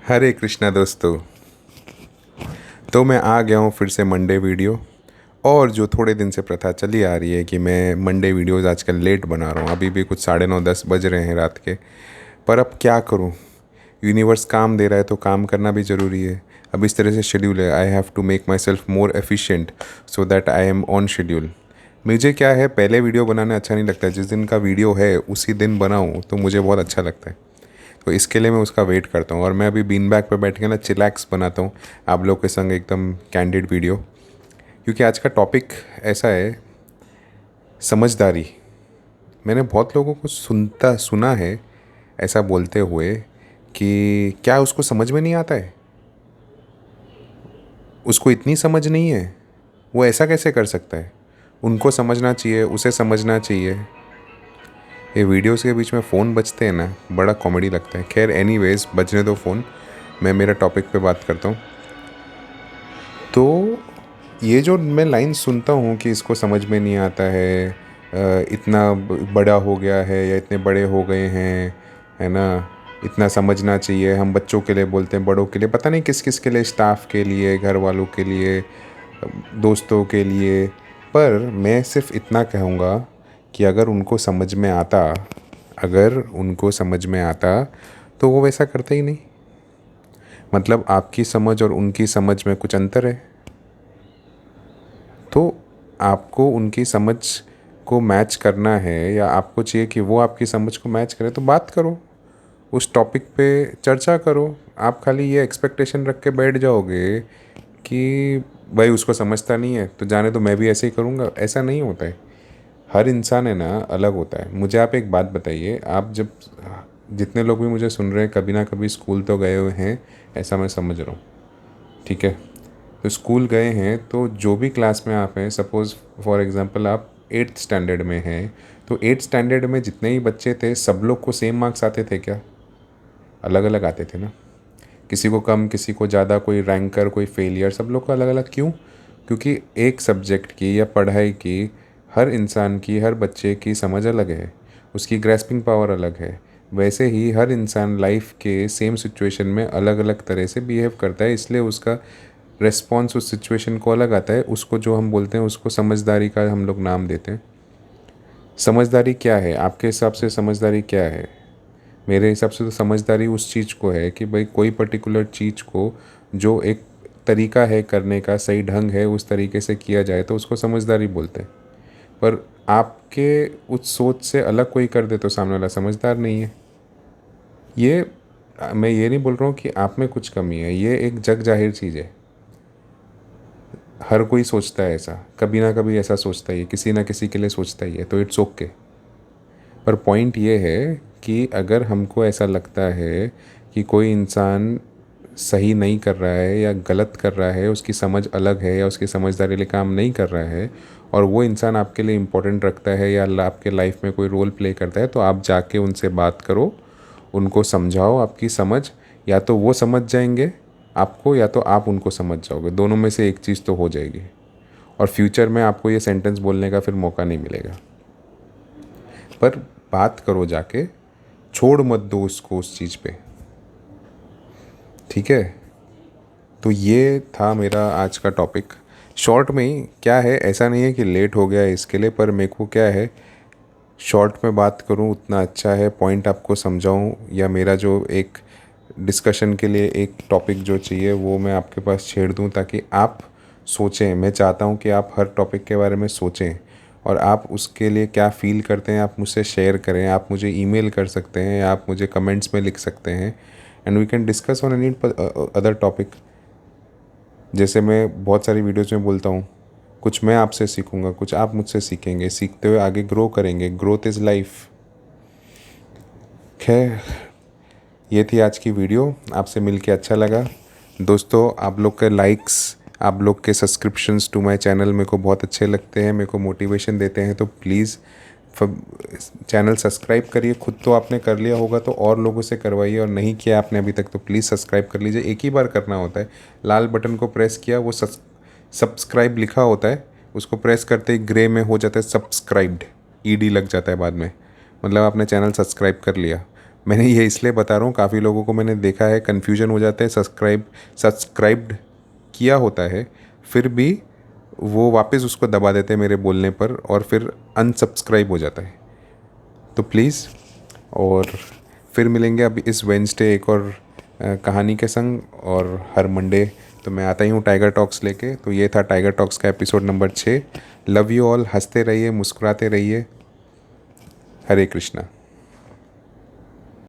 हरे कृष्णा दोस्तों। तो मैं आ गया हूँ फिर से मंडे वीडियो। और जो थोड़े दिन से प्रथा चली आ रही है कि मैं मंडे वीडियोज़ आजकल लेट बना रहा हूँ, अभी भी कुछ 9:30-10 बज रहे हैं रात के। पर अब क्या करूँ, यूनिवर्स काम दे रहा है तो काम करना भी ज़रूरी है। अब इस तरह से शेड्यूल है, I have to make myself more efficient so that I am on schedule. मुझे क्या है, पहले वीडियो बनाना अच्छा नहीं लगता है, जिस दिन का वीडियो है उसी दिन बनाऊँ तो मुझे बहुत अच्छा लगता है। तो इसके लिए मैं उसका वेट करता हूँ और मैं अभी बीन बैग पर बैठ के ना चिलैक्स बनाता हूँ आप लोग के संग एकदम कैंडिड वीडियो। क्योंकि आज का टॉपिक ऐसा है, समझदारी। मैंने बहुत लोगों को सुना है ऐसा बोलते हुए कि क्या उसको समझ में नहीं आता है, उसको इतनी समझ नहीं है, वो ऐसा कैसे कर सकता है, उनको समझना चाहिए, उसे समझना चाहिए। ये वीडियोस के बीच में फ़ोन बजते हैं ना, बड़ा कॉमेडी लगता है। खैर एनीवेज, बजने दो फ़ोन, मैं मेरा टॉपिक पे बात करता हूँ। तो ये जो मैं लाइन सुनता हूँ कि इसको समझ में नहीं आता है, इतना बड़ा हो गया है या इतने बड़े हो गए हैं, है ना, इतना समझना चाहिए। हम बच्चों के लिए बोलते हैं, बड़ों के लिए, पता नहीं किस किस के लिए, स्टाफ के लिए, घर वालों के लिए, दोस्तों के लिए। पर मैं सिर्फ इतना कहूँगा कि अगर उनको समझ में आता तो वो वैसा करते ही नहीं। मतलब आपकी समझ और उनकी समझ में कुछ अंतर है, तो आपको उनकी समझ को मैच करना है या आपको चाहिए कि वो आपकी समझ को मैच करे, तो बात करो, उस टॉपिक पे चर्चा करो। आप खाली ये एक्सपेक्टेशन रख के बैठ जाओगे कि भाई उसको समझता नहीं है तो जाने दो, मैं भी ऐसे ही करूँगा, ऐसा नहीं होता है। हर इंसान है ना, अलग होता है। मुझे आप एक बात बताइए, आप जब, जितने लोग भी मुझे सुन रहे हैं कभी ना कभी स्कूल तो गए हुए हैं, ऐसा मैं समझ रहा हूँ, ठीक है। तो स्कूल गए हैं तो जो भी क्लास में आप हैं, सपोज़ फॉर एग्ज़ाम्पल आप 8th स्टैंडर्ड में हैं, तो 8th स्टैंडर्ड में जितने ही बच्चे थे सब लोग को सेम मार्क्स आते थे क्या? अलग अलग आते थे ना, किसी को कम, किसी को ज़्यादा, कोई रैंकर, कोई फेलियर, सब लोग का अलग अलग। क्यों? क्योंकि एक सब्जेक्ट की या पढ़ाई की, हर इंसान की, हर बच्चे की समझ अलग है, उसकी ग्रेस्पिंग पावर अलग है। वैसे ही हर इंसान लाइफ के सेम सिचुएशन में अलग अलग तरह से बिहेव करता है, इसलिए उसका रेस्पॉन्स उस सिचुएशन को अलग आता है। उसको जो हम बोलते हैं, उसको समझदारी का हम लोग नाम देते हैं। समझदारी क्या है आपके हिसाब से? समझदारी क्या है? मेरे हिसाब से तो समझदारी उस चीज़ को है कि भाई कोई पर्टिकुलर चीज़ को, जो एक तरीका है करने का, सही ढंग है, उस तरीके से किया जाए तो उसको समझदारी बोलते हैं। पर आपके उस सोच से अलग कोई कर दे तो सामने वाला समझदार नहीं है। ये, मैं ये नहीं बोल रहा हूँ कि आप में कुछ कमी है, ये एक जग जाहिर चीज़ है। हर कोई सोचता है ऐसा, कभी ना कभी ऐसा सोचता ही है, किसी ना किसी के लिए सोचता ही है, तो इट्स ओके। पर पॉइंट ये है कि अगर हमको ऐसा लगता है कि कोई इंसान सही नहीं कर रहा है या गलत कर रहा है, उसकी समझ अलग है या उसकी समझदारी लिए काम नहीं कर रहा है, और वो इंसान आपके लिए इम्पोर्टेंट रखता है या आपके लाइफ में कोई रोल प्ले करता है, तो आप जाके उनसे बात करो, उनको समझाओ। आपकी समझ, या तो वो समझ जाएंगे आपको या तो आप उनको समझ जाओगे, दोनों में से एक चीज़ तो हो जाएगी। और फ्यूचर में आपको ये सेंटेंस बोलने का फिर मौका नहीं मिलेगा। पर बात करो जाके, छोड़ मत दो उसको उस चीज़ पे, ठीक है। तो ये था मेरा आज का टॉपिक। शॉर्ट में ही क्या है, ऐसा नहीं है कि लेट हो गया इसके लिए, पर मेरे को क्या है, शॉर्ट में बात करूं उतना अच्छा है, पॉइंट आपको समझाऊं, या मेरा जो एक डिस्कशन के लिए एक टॉपिक जो चाहिए वो मैं आपके पास छेड़ दूं, ताकि आप सोचें। मैं चाहता हूं कि आप हर टॉपिक के बारे में सोचें, और आप उसके लिए क्या फ़ील करते हैं आप मुझसे शेयर करें। आप मुझे ईमेल कर सकते हैं या आप मुझे कमेंट्स में लिख सकते हैं, and we can discuss on any other topic. जैसे मैं बहुत सारी वीडियोज़ में बोलता हूँ, कुछ मैं आपसे सीखूँगा, कुछ आप मुझसे सीखेंगे, सीखते हुए आगे ग्रो करेंगे। Growth is life. खैर, ये थी आज की वीडियो, आपसे मिलके अच्छा लगा दोस्तों। आप लोग के लाइक्स, आप लोग के सब्सक्रिप्शंस टू माय चैनल मेरे को बहुत अच्छे लगते हैं, मेरे को मोटिवेशन देते हैं। तो प्लीज़ चैनल सब्सक्राइब करिए। खुद तो आपने कर लिया होगा तो और लोगों से करवाइए, और नहीं किया आपने अभी तक तो प्लीज़ सब्सक्राइब कर लीजिए। एक ही बार करना होता है, लाल बटन को प्रेस किया, वो सब्सक्राइब लिखा होता है, उसको प्रेस करते ही ग्रे में हो जाता है सब्सक्राइब्ड, ईडी लग जाता है बाद में, मतलब आपने चैनल सब्सक्राइब कर लिया। मैंने ये इसलिए बता रहा हूँ, काफ़ी लोगों को मैंने देखा है कन्फ्यूजन हो जाता है, सब्सक्राइब्ड किया होता है फिर भी वो वापस उसको दबा देते हैं मेरे बोलने पर और फिर अनसब्सक्राइब हो जाता है। तो प्लीज़, और फिर मिलेंगे अब इस वेडनेसडे एक और कहानी के संग, और हर मंडे तो मैं आता ही हूँ टाइगर टॉक्स लेके। तो ये था टाइगर टॉक्स का episode number 6। Love you all, हंसते रहिए, मुस्कुराते रहिए। हरे कृष्णा।